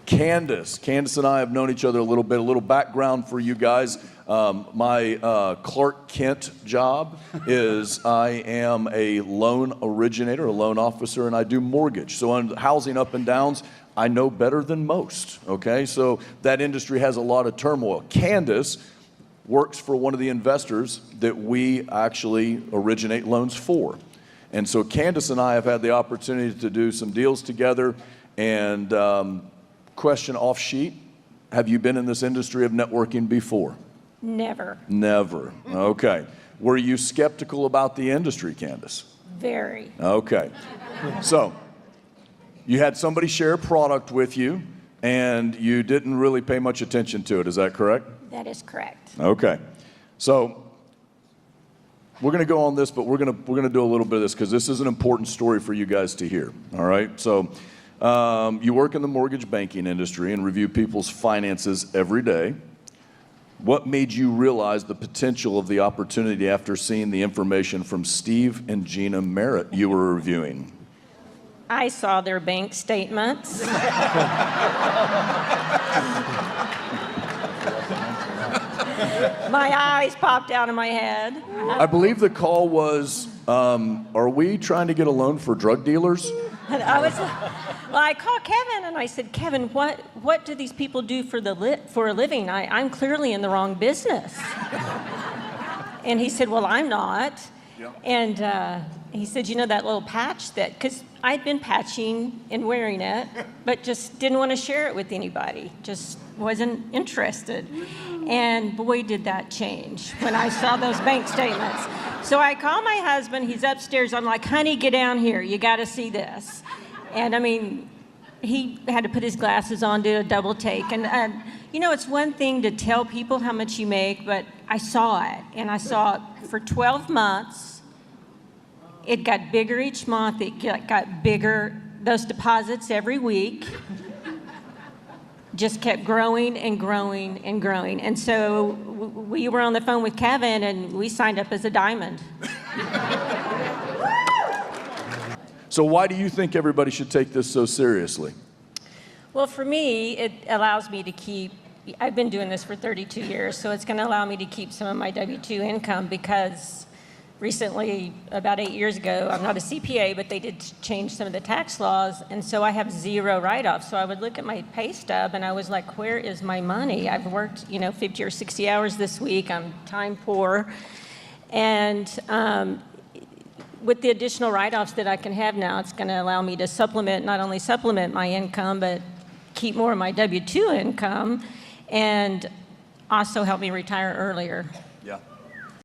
Candace. Candace and I have known each other a little bit. A little background for you guys. My Clark Kent job is I am a loan originator, a loan officer, and I do mortgage. So on housing up and downs, I know better than most, okay? So that industry has a lot of turmoil. Candace works for one of the investors that we actually originate loans for. And so Candace and I have had the opportunity to do some deals together. And question off sheet, have you been in this industry of networking before? Never. Never. Okay. Were you skeptical about the industry, Candace? Very. Okay. So you had somebody share a product with you, and you didn't really pay much attention to it. Is that correct? That is correct. Okay. So we're going to go on this, but we're going to do a little bit of this because this is an important story for you guys to hear. All right. So you work in the mortgage banking industry and review people's finances every day. What made you realize the potential of the opportunity after seeing the information from Steve and Gina Merritt you were reviewing? I saw their bank statements. My eyes popped out of my head. I believe the call was, are we trying to get a loan for drug dealers? I called Kevin and I said, Kevin, what do these people do for a living? I'm clearly in the wrong business. And he said, well, I'm not. Yeah. And he said, you know that little patch because I'd been patching and wearing it, but just didn't want to share it with anybody. Just wasn't interested. And boy, did that change when I saw those bank statements. So I call my husband, he's upstairs. I'm like, honey, get down here. You got to see this. And I mean, he had to put his glasses on, do a double take. And you know, it's one thing to tell people how much you make, but I saw it. And I saw it for 12 months. It got bigger each month. It got bigger, those deposits every week. Just kept growing and growing and growing. And so we were on the phone with Kevin and we signed up as a diamond. So why do you think everybody should take this so seriously? Well, for me, it allows me to keep, I've been doing this for 32 years, so it's going to allow me to keep some of my W-2 income because recently, about 8 years ago, I'm not a CPA, but they did change some of the tax laws, and so I have zero write-offs. So I would look at my pay stub, and I was like, where is my money? I've worked, 50 or 60 hours this week. I'm time poor. And with the additional write-offs that I can have now, it's going to allow me to not only supplement my income, but keep more of my W-2 income, and also help me retire earlier. Yeah.